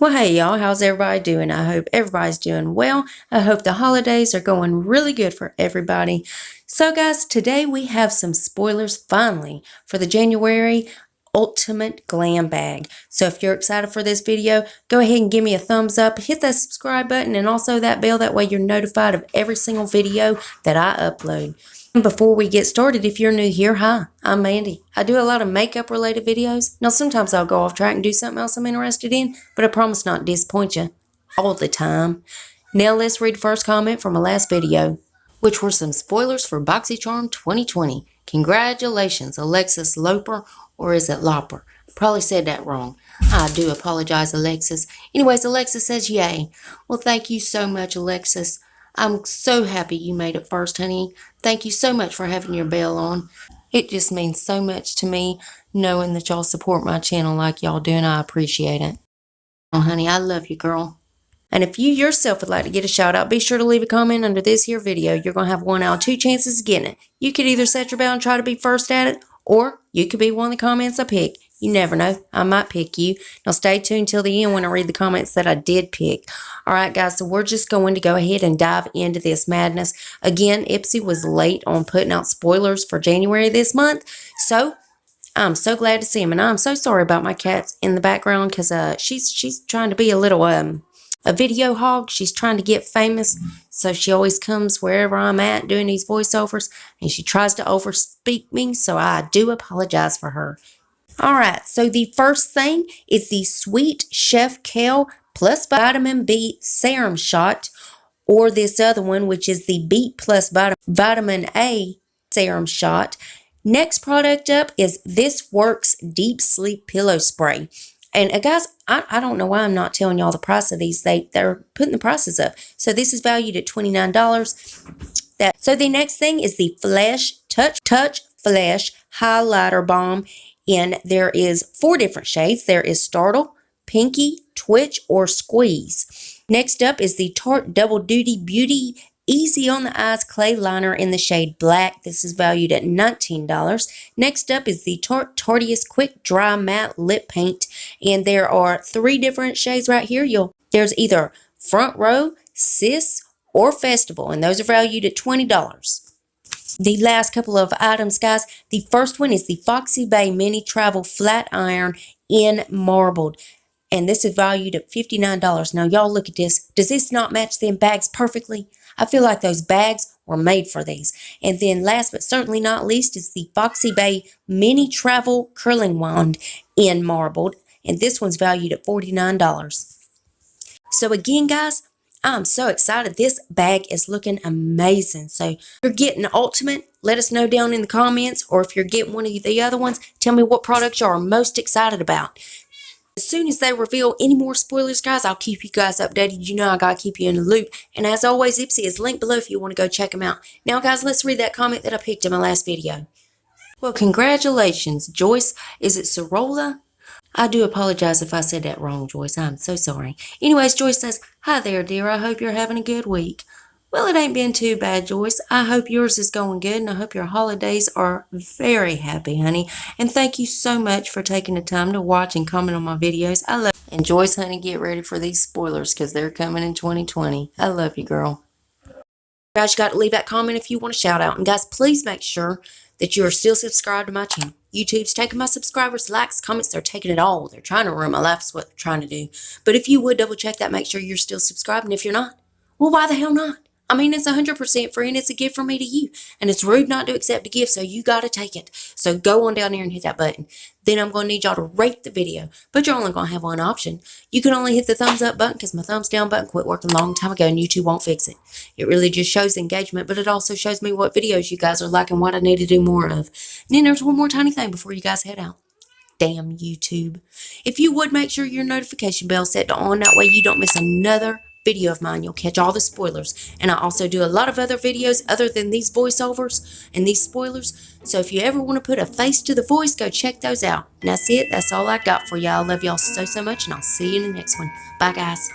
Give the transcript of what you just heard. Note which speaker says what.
Speaker 1: Well, hey y'all, how's everybody doing? I hope everybody's doing well. I hope the holidays are going really good for everybody. So guys, today we have some spoilers finally for the January Ultimate Glam Bag. So if you're excited for this video, go ahead and give me a thumbs up, hit that subscribe button and also that bell. That way you're notified of every single video that I upload. Before we get started, if you're new here, hi, I'm Mandy. I do a lot of makeup related videos. Now sometimes I'll go off track and do something else I'm interested in, but I promise not to disappoint you all the time. Now let's read the first comment from my last video, which were some spoilers for BoxyCharm 2020. Congratulations, Alexis Loper, or is it Lopper? Probably said that wrong. I do apologize, Alexis. Anyways, Alexis says yay. Well, thank you so much, Alexis. I'm so happy you made it first, honey. Thank you so much for having your bell on. It just means so much to me knowing that y'all support my channel like y'all do, and I appreciate it. Oh, honey, I love you, girl. And if you yourself would like to get a shout out, be sure to leave a comment under this here video. You're going to have 1 out of 2 chances of getting it. You could either set your bell and try to be first at it, or you could be one of the comments I pick. You never know. I might pick you. Now stay tuned till the end when I read the comments that I did pick. Alright guys, so we're just going to go ahead and dive into this madness. Again, Ipsy was late on putting out spoilers for January this month. So, I'm so glad to see him. And I'm so sorry about my cats in the background because she's trying to be a little a video hog. She's trying to get famous. So she always comes wherever I'm at doing these voiceovers. And she tries to overspeak me. So I do apologize for her. Alright, so the first thing is the Sweet Chef Kale Plus Vitamin B Serum Shot, or this other one, which is the Beet Plus Vitamin A Serum Shot. Next product up is This Works Deep Sleep Pillow Spray. And guys, I don't know why I'm not telling y'all the price of these. They're putting the prices up. So this is valued at $29. So the next thing is the Flash Touch Flash Highlighter Balm. And there is 4 different shades. There is Startle, Pinky, Twitch, or Squeeze. Next up is the Tarte Double Duty Beauty Easy on the Eyes Clay Liner in the shade Black. This is valued at $19. Next up is the Tarte Tarteous Quick Dry Matte Lip Paint. And there are 3 different shades right here. There's either Front Row, Sis, or Festival. And those are valued at $20. The last couple of items, guys. The first one is the Foxy Bay Mini Travel Flat Iron in Marbled. And this is valued at $59. Now, y'all look at this. Does this not match them bags perfectly? I feel like those bags were made for these. And then last but certainly not least is the Foxy Bay Mini Travel Curling Wand in Marbled. And this one's valued at $49. So again, guys, I'm so excited. This bag is looking amazing. So if you're getting Ultimate, let us know down in the comments. Or if you're getting one of the other ones, tell me what products you are most excited about. As soon as they reveal any more spoilers, guys, I'll keep you guys updated. You know I gotta keep you in the loop. And as always, Ipsy is linked below if you want to go check them out. Now, guys, let's read that comment that I picked in my last video. Well, congratulations, Joyce. Is it Sorolla? I do apologize if I said that wrong, Joyce. I'm so sorry. Anyways, Joyce says, hi there, dear. I hope you're having a good week. Well, it ain't been too bad, Joyce. I hope yours is going good, and I hope your holidays are very happy, honey. And thank you so much for taking the time to watch and comment on my videos. I love you. And Joyce, honey, get ready for these spoilers because they're coming in 2020. I love you, girl. Guys, you got to leave that comment if you want a shout out. And guys, please make sure that you are still subscribed to my channel. YouTube's taking my subscribers, likes, comments. They're taking it all. They're trying to ruin my life is what they're trying to do. But if you would double check that, make sure you're still subscribed. And if you're not, well, why the hell not? I mean, it's 100% free and it's a gift from me to you. And it's rude not to accept a gift, so you got to take it. So go on down there and hit that button. Then I'm going to need y'all to rate the video. But you're only going to have one option. You can only hit the thumbs up button because my thumbs down button quit working a long time ago and YouTube won't fix it. It really just shows engagement, but it also shows me what videos you guys are liking, what I need to do more of. And then there's one more tiny thing before you guys head out. Damn YouTube. If you would make sure your notification bell set to on, that way you don't miss another video of mine. You'll catch all the spoilers. And I also do a lot of other videos other than these voiceovers and these spoilers. So if you ever want to put a face to the voice, go check those out. And that's it. That's all I got for y'all. I love y'all so much, and I'll see you in the next one. Bye, guys.